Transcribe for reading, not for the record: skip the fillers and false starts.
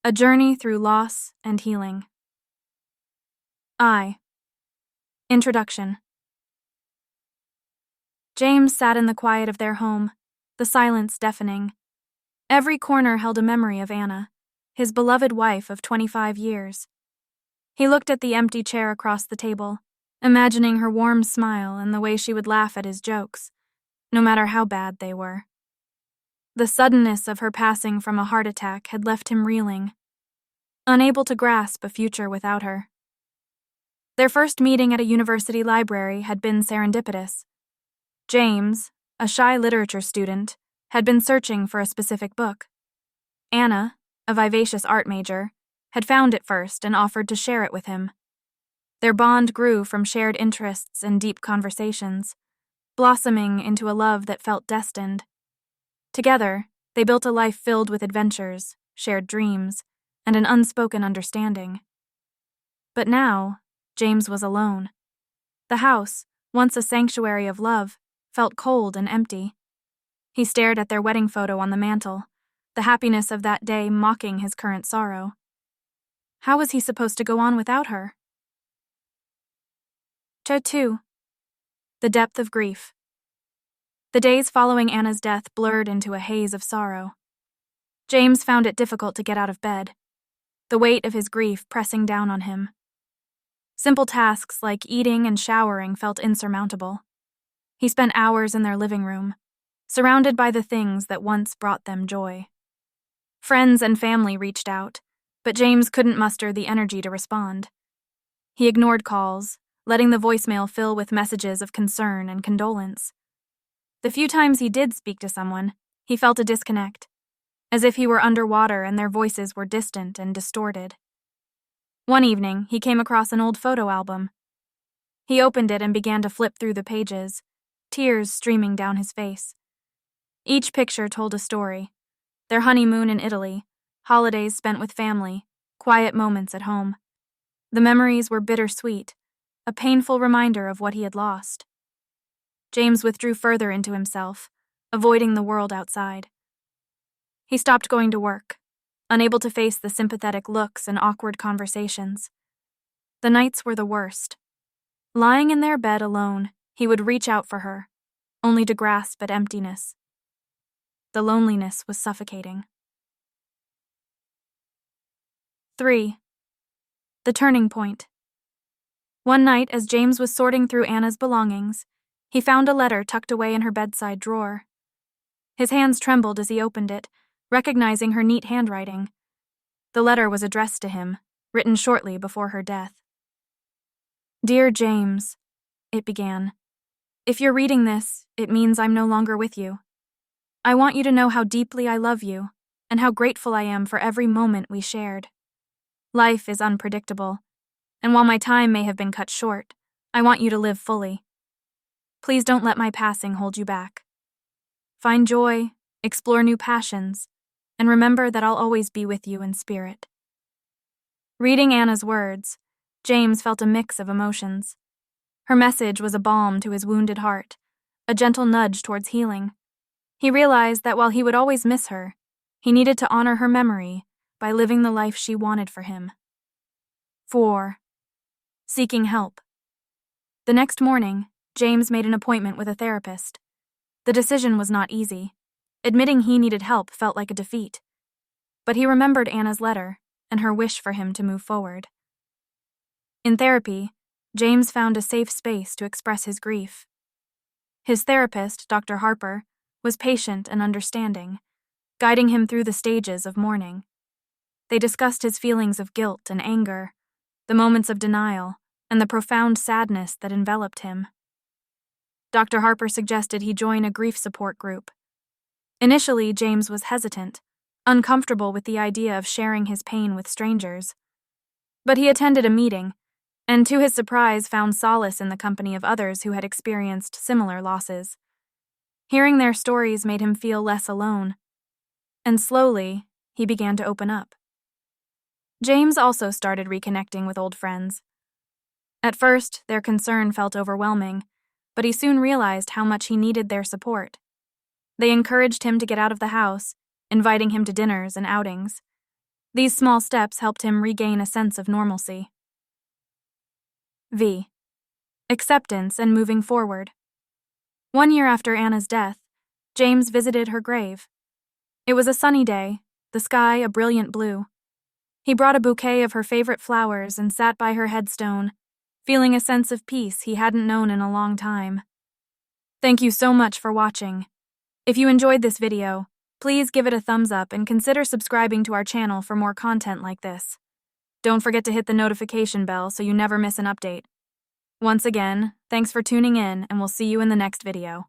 A Journey Through Loss and Healing. Introduction. James sat in the quiet of their home, the silence deafening. Every corner held a memory of Anna, his beloved wife of 25 years. He looked at the empty chair across the table, imagining her warm smile and the way she would laugh at his jokes, no matter how bad they were. The suddenness of her passing from a heart attack had left him reeling, unable to grasp a future without her. Their first meeting at a university library had been serendipitous. James, a shy literature student, had been searching for a specific book. Anna, a vivacious art major, had found it first and offered to share it with him. Their bond grew from shared interests and deep conversations, blossoming into a love that felt destined. Together, they built a life filled with adventures, shared dreams, and an unspoken understanding. But now, James was alone. The house, once a sanctuary of love, felt cold and empty. He stared at their wedding photo on the mantel, the happiness of that day mocking his current sorrow. How was he supposed to go on without her? Chapter 2. The Depth of Grief. The days following Anna's death blurred into a haze of sorrow. James found it difficult to get out of bed, the weight of his grief pressing down on him. Simple tasks like eating and showering felt insurmountable. He spent hours in their living room, surrounded by the things that once brought them joy. Friends and family reached out, but James couldn't muster the energy to respond. He ignored calls, letting the voicemail fill with messages of concern and condolence. The few times he did speak to someone, he felt a disconnect, as if he were underwater and their voices were distant and distorted. One evening, he came across an old photo album. He opened it and began to flip through the pages, tears streaming down his face. Each picture told a story: their honeymoon in Italy, holidays spent with family, quiet moments at home. The memories were bittersweet, a painful reminder of what he had lost. James withdrew further into himself, avoiding the world outside. He stopped going to work, unable to face the sympathetic looks and awkward conversations. The nights were the worst. Lying in their bed alone, he would reach out for her, only to grasp at emptiness. The loneliness was suffocating. 3. The Turning Point. One night, as James was sorting through Anna's belongings, he found a letter tucked away in her bedside drawer. His hands trembled as he opened it, recognizing her neat handwriting. The letter was addressed to him, written shortly before her death. "Dear James," it began, "if you're reading this, it means I'm no longer with you. I want you to know how deeply I love you, and how grateful I am for every moment we shared. Life is unpredictable, and while my time may have been cut short, I want you to live fully. Please don't let my passing hold you back. Find joy, explore new passions, and remember that I'll always be with you in spirit." Reading Anna's words, James felt a mix of emotions. Her message was a balm to his wounded heart, a gentle nudge towards healing. He realized that while he would always miss her, he needed to honor her memory by living the life she wanted for him. 4. Seeking help. The next morning, James made an appointment with a therapist. The decision was not easy. Admitting he needed help felt like a defeat. But he remembered Anna's letter and her wish for him to move forward. In therapy, James found a safe space to express his grief. His therapist, Dr. Harper, was patient and understanding, guiding him through the stages of mourning. They discussed his feelings of guilt and anger, the moments of denial, and the profound sadness that enveloped him. Dr. Harper suggested he join a grief support group. Initially, James was hesitant, uncomfortable with the idea of sharing his pain with strangers. But he attended a meeting, and to his surprise found solace in the company of others who had experienced similar losses. Hearing their stories made him feel less alone, and slowly, he began to open up. James also started reconnecting with old friends. At first, their concern felt overwhelming, but he soon realized how much he needed their support. They encouraged him to get out of the house, inviting him to dinners and outings. These small steps helped him regain a sense of normalcy. V. Acceptance and moving forward. 1 year after Anna's death, James visited her grave. It was a sunny day, the sky a brilliant blue. He brought a bouquet of her favorite flowers and sat by her headstone, feeling a sense of peace he hadn't known in a long time. Thank you so much for watching. If you enjoyed this video, please give it a thumbs up and consider subscribing to our channel for more content like this. Don't forget to hit the notification bell so you never miss an update. Once again, thanks for tuning in, and we'll see you in the next video.